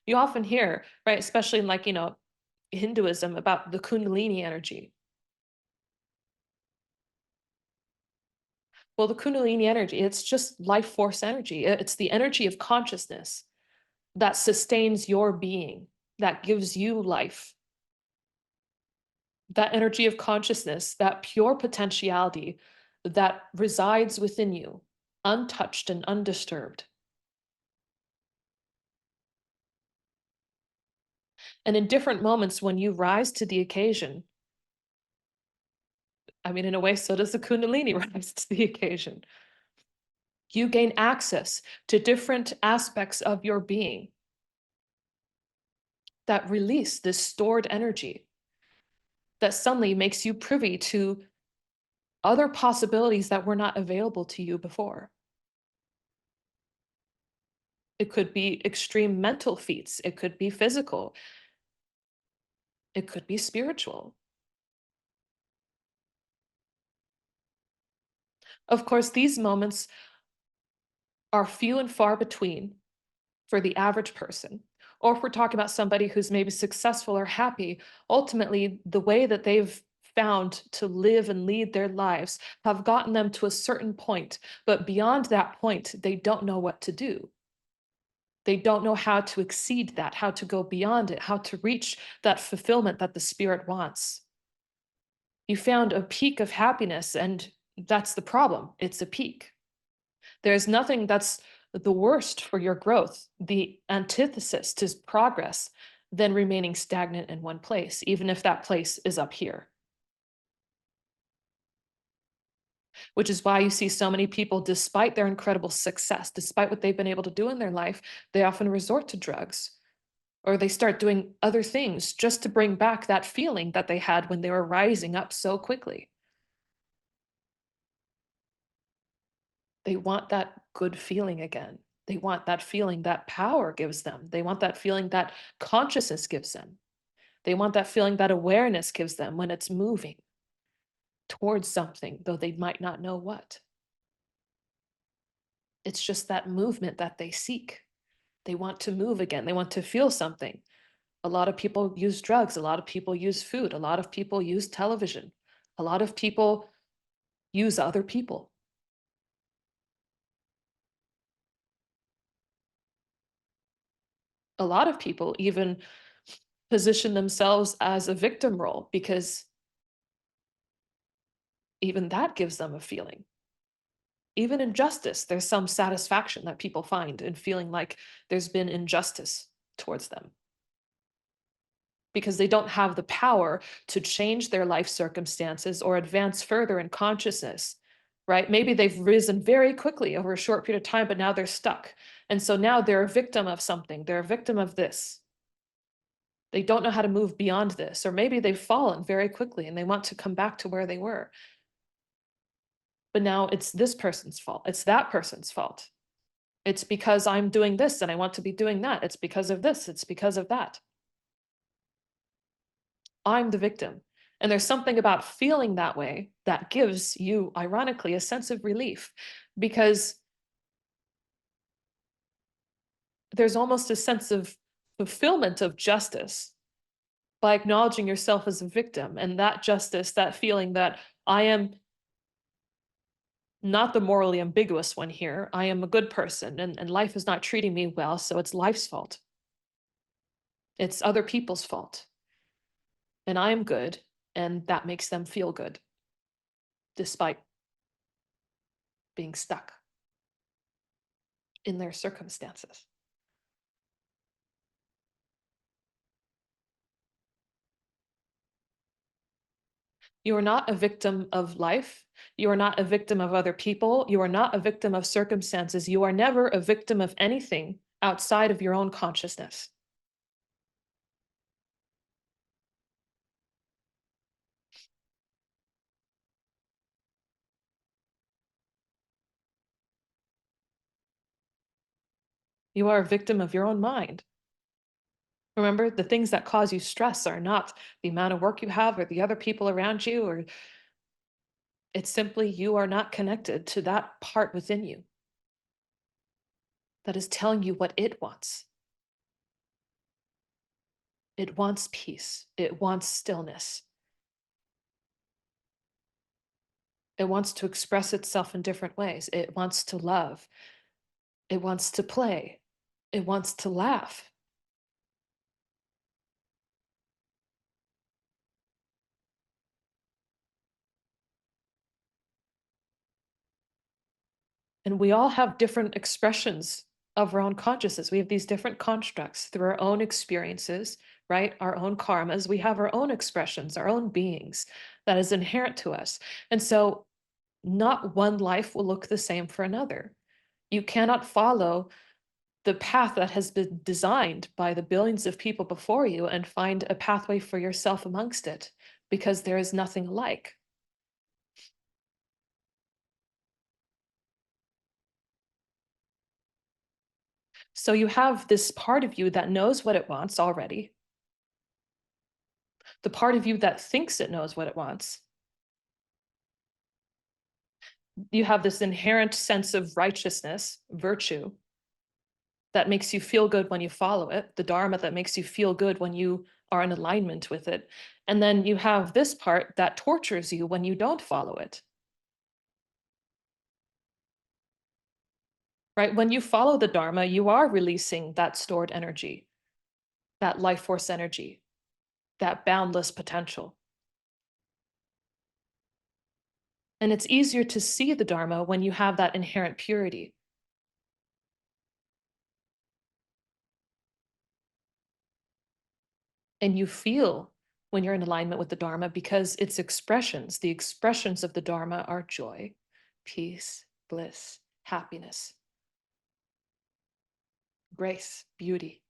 You often hear, right, especially in like, Hinduism about the Kundalini energy. Well, the Kundalini energy, it's just life force energy. It's the energy of consciousness that sustains your being, that gives you life. That energy of consciousness, that pure potentiality that resides within you, untouched and undisturbed. And in different moments when you rise to the occasion, I mean, in a way, so does the Kundalini rise to the occasion. You gain access to different aspects of your being that release this stored energy that suddenly makes you privy to other possibilities that were not available to you before. It could be extreme mental feats, it could be physical, it could be spiritual. Of course, these moments are few and far between for the average person. Or if we're talking about somebody who's maybe successful or happy, ultimately, the way that they've found to live and lead their lives have gotten them to a certain point. But beyond that point, they don't know what to do. They don't know how to exceed that, how to go beyond it, how to reach that fulfillment that the spirit wants. You found a peak of happiness, and that's the problem. It's a peak. There's nothing that's the worst for your growth, the antithesis to progress, than remaining stagnant in one place, even if that place is up here. Which is why you see so many people, despite their incredible success, despite what they've been able to do in their life, they often resort to drugs or they start doing other things just to bring back that feeling that they had when they were rising up so quickly. They want that good feeling again. They want that feeling that power gives them. They want that feeling that consciousness gives them. They want that feeling that awareness gives them when it's moving towards something, though they might not know what. It's just that movement that they seek. They want to move again. They want to feel something. A lot of people use drugs. A lot of people use food. A lot of people use television. A lot of people use other people. A lot of people even position themselves as a victim role because even that gives them a feeling. Even injustice, there's some satisfaction that people find in feeling like there's been injustice towards them because they don't have the power to change their life circumstances or advance further in consciousness, right? Maybe they've risen very quickly over a short period of time, but now they're stuck. And so now they're a victim of something, they're a victim of this. They don't know how to move beyond this, or maybe they've fallen very quickly and they want to come back to where they were. But now it's this person's fault. It's that person's fault. It's because I'm doing this and I want to be doing that. It's because of this. It's because of that. I'm the victim. And there's something about feeling that way that gives you, ironically, a sense of relief because there's almost a sense of fulfillment of justice by acknowledging yourself as a victim. And that justice, that feeling that I am not the morally ambiguous one here. I am a good person and life is not treating me well, so it's life's fault. It's other people's fault. And I am good, and that makes them feel good, despite being stuck in their circumstances. You are not a victim of life. You are not a victim of other people. You are not a victim of circumstances. You are never a victim of anything outside of your own consciousness. You are a victim of your own mind. Remember, the things that cause you stress are not the amount of work you have or the other people around you, or it's simply you are not connected to that part within you that is telling you what it wants. It wants peace. It wants stillness. It wants to express itself in different ways. It wants to love. It wants to play. It wants to laugh. And we all have different expressions of our own consciousness. We have these different constructs through our own experiences, right? Our own karmas. We have our own expressions, our own beings that is inherent to us. And so, not one life will look the same for another. You cannot follow the path that has been designed by the billions of people before you and find a pathway for yourself amongst it because there is nothing alike. So you have this part of you that knows what it wants already, the part of you that thinks it knows what it wants. You have this inherent sense of righteousness, virtue, that makes you feel good when you follow it, the Dharma that makes you feel good when you are in alignment with it. And then you have this part that tortures you when you don't follow it, right? When you follow the Dharma, you are releasing that stored energy, that life force energy, that boundless potential. And it's easier to see the Dharma when you have that inherent purity. And you feel when you're in alignment with the Dharma because its expressions, the expressions of the Dharma are joy, peace, bliss, happiness, grace, beauty.